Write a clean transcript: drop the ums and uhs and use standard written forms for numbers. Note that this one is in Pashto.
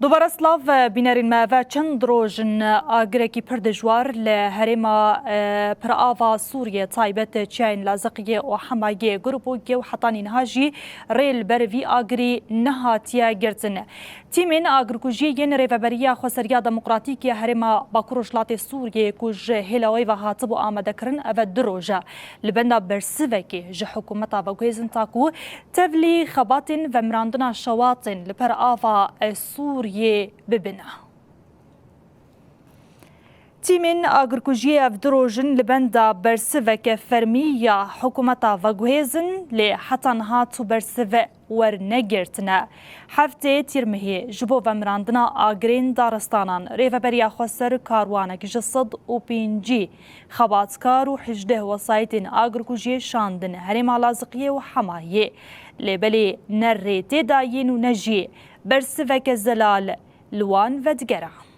دوباره سلاف بینرین ما و چند روژن آگرکی پردجوار لهرما پر آوا سوریه تایبت چین لازقیه و حمایه گروپوگی و حتانی نهاجی ریل بروی آگری نهاتیا گرتن تیمین آگرکوژی ین ریوبریا خسریا دموکراتیکی هرما باکروشلات سوریه کج هلاوی و هاتب و آمده کرن او دروجه لبندا برسوکی جه حکومتا و گویزن تاکو تبلی خباتن و مراندنا شواطن لپر آوا سوریه ببنا تیمین آگرکوژی اف دروژن لبندا برسوک فرمییا حکومتا و گویزن لی حتان هاتو برسو ورنگرتنا هفته تیرمهی جبو و مراندنا آگرین دارستانان ریوبریا خسر کاروانک جسد و پینجی خباتکار و حجده وسایتین آگرکوژی شاندن هرما لازقیه و حمایه لبلی نریتی داین و نجی برسوک زلال لوان و دگره